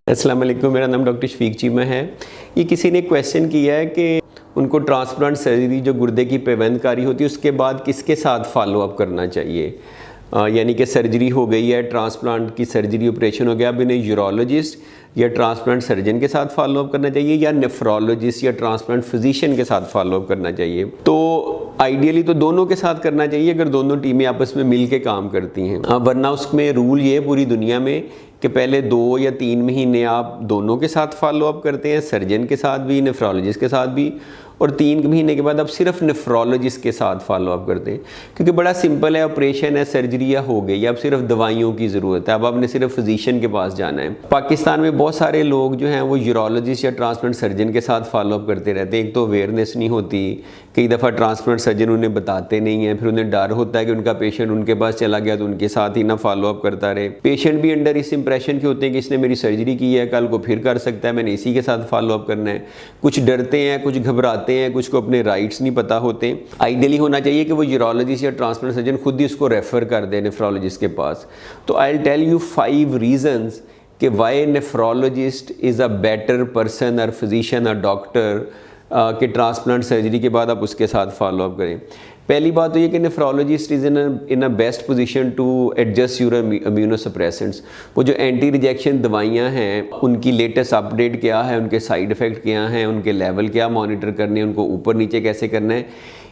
अस्सलाम वालेकुम, मेरा नाम डॉक्टर शफीक चीमा है। ये किसी ने क्वेश्चन किया है कि उनको ट्रांसप्लांट सर्जरी जो गुर्दे की पेवंदकारी होती है उसके बाद किसके साथ फॉलो अप करना चाहिए। यानी कि सर्जरी हो गई है, ट्रांसप्लांट की सर्जरी ऑपरेशन हो गया, अब इन्हें यूरोलॉजिस्ट या ट्रांसप्लांट सर्जन के साथ फॉलो अप करना चाहिए या नेफ्रोलॉजिस्ट या ट्रांसप्लांट फिजिशियन के साथ फॉलो अप करना चाहिए। तो आइडियली तो दोनों के साथ करना चाहिए अगर दोनों टीमें आपस में मिल के काम करती हैं। वरना उसमें रूल ये पूरी दुनिया में कि पहले 2 या 3 महीने आप दोनों के साथ फॉलो अप करते हैं, सर्जन के साथ भी, नेफ्रोलॉजिस्ट के साथ भी, और 3 महीने के बाद आप सिर्फ नेफ्रोलॉजिस्ट के साथ फॉलो अप करते हैं। क्योंकि बड़ा सिंपल है, ऑपरेशन है, सर्जरी या हो गई, अब सिर्फ दवाइयों की ज़रूरत है, अब आपने सिर्फ फिजिशियन के पास जाना है। पाकिस्तान में बहुत सारे लोग जो हैं वो यूरोलॉजिस्ट या ट्रांसप्लांट सर्जन के साथ फॉलो अप करते रहते हैं। एक तो अवेयरनेस नहीं होती, कई दफ़ा ट्रांसप्लांट सर्जन उन्हें बताते नहीं हैं, फिर उन्हें डर होता है कि उनका पेशेंट उनके पास चला गया तो उनके साथ ही ना फॉलो अप करता रहे। पेशेंट भी अंडर इस इंप्रेशन के होते हैं कि इसने मेरी सर्जरी की है, कल को फिर कर सकता है, मैंने इसी के साथ फॉलो अप करना है। कुछ डरते हैं, कुछ घबराते हैं, कुछ को अपने राइट्स नहीं पता होते। आइडियली होना चाहिए कि वो यूरोलॉजिस्ट या ट्रांसप्लांट सर्जन खुद ही उसको रेफर कर दे नेफ्रोलॉजिस्ट के पास। तो I will tell you 5 reasons कि why nephrologist is a better person और फिजिशियन और डॉक्टर कि ट्रांसप्लांट सर्जरी के बाद आप उसके साथ फॉलो अप करें। पहली बात तो ये कि nephrologist is in a best position to adjust your immunosuppressants. वो जो एंटी रिजेक्शन दवाइयाँ हैं उनकी लेटेस्ट अपडेट क्या है, उनके साइड इफ़ेक्ट क्या हैं, उनके लेवल क्या मॉनिटर करने हैं, उनको ऊपर नीचे कैसे करना है,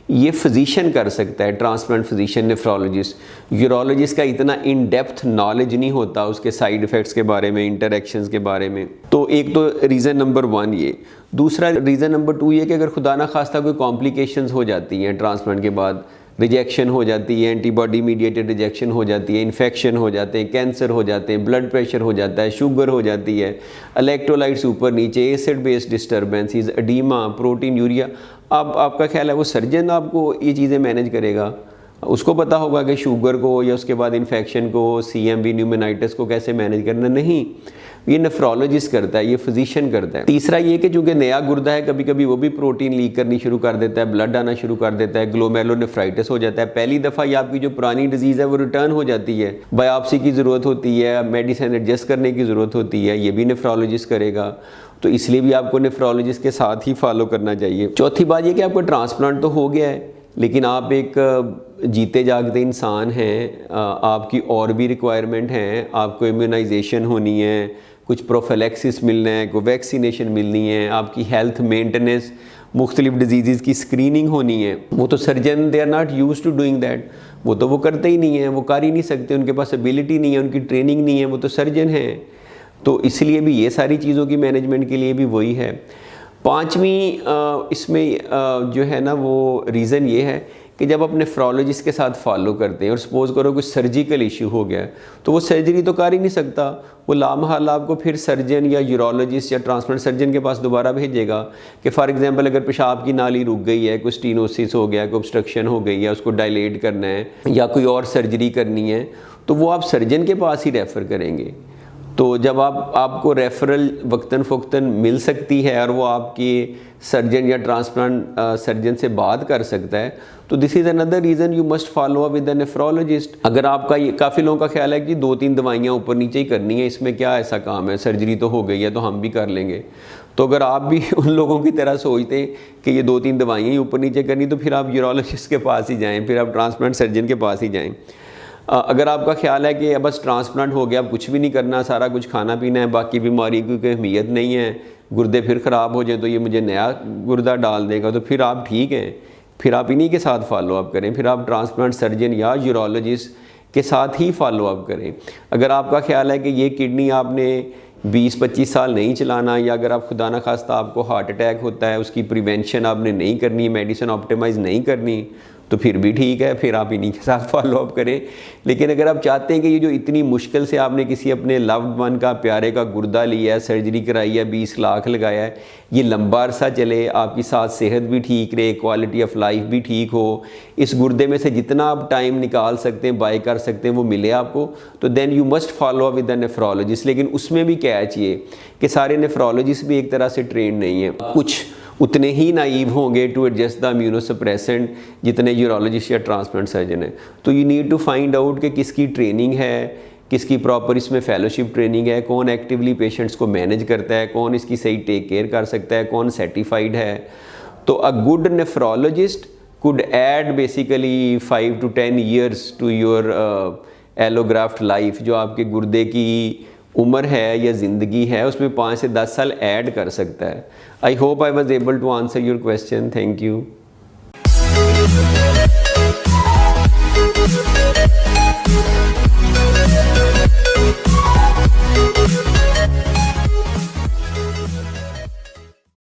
ये फिजिशियन कर सकता है, ट्रांसप्लांट फिजिशियन, नेफ्रोलॉजिस्ट। यूरोलॉजिस्ट का इतना इन डेप्थ नॉलेज नहीं होता उसके साइड इफ़ेक्ट्स के बारे में, इंटरेक्शंस के बारे में। तो एक तो रीज़न नंबर 1 ये। दूसरा रीज़न नंबर 2 ये कि अगर खुदा ना खास्ता कोई कॉम्प्लिकेशंस हो जाती हैं ट्रांसप्लांट के बाद, रिजेक्शन हो जाती है, एंटीबॉडी मीडिएटेड रिजेक्शन हो जाती है, इन्फेक्शन हो जाते हैं, कैंसर हो जाते हैं, ब्लड प्रेशर हो जाता है, शुगर हो जाती है, इलेक्ट्रोलाइट्स ऊपर नीचे, acid based disturbances, oedema, proteinuria. अब आपका ख्याल है वो सर्जन आपको ये चीज़ें मैनेज करेगा? उसको पता होगा कि शुगर को या उसके बाद इन्फेक्शन को, CMV न्यूमोनाइटिस को कैसे मैनेज करना? नहीं, ये नेफ्रोलॉजिस्ट करता है, ये फिजिशियन करता है। तीसरा ये कि चूँकि नया गुर्दा है, कभी कभी वो भी प्रोटीन लीक करनी शुरू कर देता है, ब्लड आना शुरू कर देता है, ग्लोमेरुलोनेफ्राइटिस हो जाता है। पहली दफ़ा ये आपकी जो पुरानी डिजीज़ है वो रिटर्न हो जाती है, बायोप्सी की ज़रूरत होती है, मेडिसिन एडजस्ट करने की ज़रूरत होती है, ये भी नेफ्रोलॉजिस्ट करेगा। तो इसलिए भी आपको नेफ्रोलॉजिस्ट के साथ ही फॉलो करना चाहिए। चौथी बात ये कि आपको ट्रांसप्लांट तो हो गया है, लेकिन आप एक जीते जागते इंसान हैं, आपकी और भी रिक्वायरमेंट हैं। आपको इम्यूनाइजेशन होनी है, कुछ प्रोफिलैक्सिस मिलना है, कोई वैक्सीनेशन मिलनी है, आपकी हेल्थ मेंटेनेंस, मुख्तलिफ डिजीज़ की स्क्रीनिंग होनी है। वो तो surgeon they are not use to doing that, वो तो वो करते ही नहीं हैं, वो कर ही नहीं सकते, उनके पास एबिलिटी नहीं है, उनकी ट्रेनिंग नहीं है, वो तो सर्जन हैं। तो इसलिए भी ये सारी चीज़ों की मैनेजमेंट के लिए भी वही है। 5वीं इसमें जो है ना वो रीज़न ये है कि जब आप नेफ्रोलॉजिस्ट के साथ फॉलो करते हैं और सपोज़ करो कुछ सर्जिकल इशू हो गया तो वो सर्जरी तो कर ही नहीं सकता, वो लामहल आपको फिर सर्जन या यूरोलॉजिस्ट या ट्रांसप्लांट सर्जन के पास दोबारा भेजेगा कि फॉर एग्जांपल अगर पेशाब की नाली रुक गई है, कोई स्टीनोसिस हो गया, कोई ऑब्स्ट्रक्शन हो गई है, उसको डायलेट करना है या कोई और सर्जरी करनी है, तो वो आप सर्जन के पास ही रेफ़र करेंगे। तो जब आपको रेफरल वक्तन फ़वक्तन मिल सकती है और वो आपके सर्जन या ट्रांसप्लांट सर्जन से बात कर सकता है, तो this is another reason you must follow up with the nephrologist. अगर आपका ये काफ़ी लोगों का ख्याल है कि 2-3 दवाइयाँ ऊपर नीचे ही करनी है, इसमें क्या ऐसा काम है, सर्जरी तो हो गई है तो हम भी कर लेंगे। तो अगर आप भी उन लोगों की तरह सोचते हैं कि ये 2-3 दवाइयाँ ही ऊपर नीचे करनी, तो फिर आप यूरोलॉजिस्ट के पास ही जाएँ, फिर आप ट्रांसप्लांट सर्जन के पास ही जाएँ। अगर आपका ख्याल है कि बस ट्रांसप्लांट हो गया, अब कुछ भी नहीं करना, सारा कुछ खाना पीना है, बाकी बीमारी की कोई अहमियत नहीं है, गुर्दे फिर ख़राब हो जाए तो ये मुझे नया गुर्दा डाल देगा, तो फिर आप ठीक हैं, फिर आप इन्हीं के साथ फॉलो अप करें, फिर आप ट्रांसप्लांट सर्जन या यूरोलॉजिस्ट के साथ ही फॉलो अप करें। अगर आपका ख्याल है कि ये किडनी आपने 20-25 साल नहीं चलाना, या अगर आप खुदा ना खास्ता आपको हार्ट अटैक होता है, उसकी प्रिवेंशन आपने नहीं करनी, मेडिसिन ऑप्टिमाइज़ नहीं करनी, तो फिर भी ठीक है, फिर आप इन्हीं के साथ फॉलो अप करें। लेकिन अगर आप चाहते हैं कि ये जो इतनी मुश्किल से आपने किसी अपने लव्ड वन का, प्यारे का गुर्दा लिया है, सर्जरी कराई है, 20 लाख लगाया है, ये लंबा अरसा चले, आपकी साथ सेहत भी ठीक रहे, क्वालिटी ऑफ लाइफ भी ठीक हो, इस गुर्दे में से जितना आप टाइम निकाल सकते हैं, बाय कर सकते हैं, वो मिले आपको, तो then you must follow up with the nephrologist. लेकिन उसमें भी क्या चाहिए कि सारे नेफ्रोलॉजिस्ट भी एक तरह से ट्रेंड नहीं है, कुछ उतने ही नाइव होंगे टू एडजस्ट द इम्यूनोसप्रेसेंट जितने यूरोलॉजिस्ट या ट्रांसप्लांट सर्जन हैं। तो you need to find out कि किसकी ट्रेनिंग है, किसकी प्रॉपर इसमें फेलोशिप ट्रेनिंग है, कौन एक्टिवली पेशेंट्स को मैनेज करता है, कौन इसकी सही टेक केयर कर सकता है, कौन सर्टिफाइड है। तो a good nephrologist could add basically 5 to 10 years to your allograft life। जो आपके गुर्दे की उम्र है या ज़िंदगी है उसमें 5 से 10 साल ऐड कर सकता है। I hope I was able to answer your question. Thank you.